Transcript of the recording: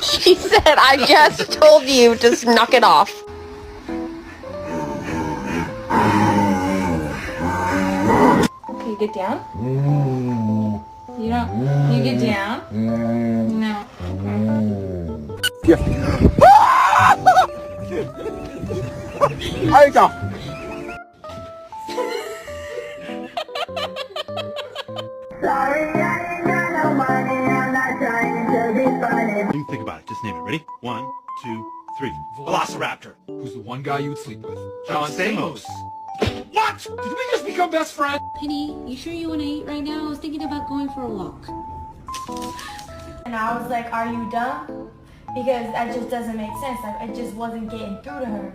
She said, I just told you to knock it off. Okay, get down. You don't, you get down? No. Yeah. There you go. You think about it. Just name it. Ready? 1, 2, 3. Velociraptor. Who's the one guy you would sleep with? John Stamos. What? Did we just become best friends? Penny, you sure you want to eat right now? I was thinking about going for a walk. And I was like, are you dumb? Because that just doesn't make sense. Like, it just wasn't getting through to her.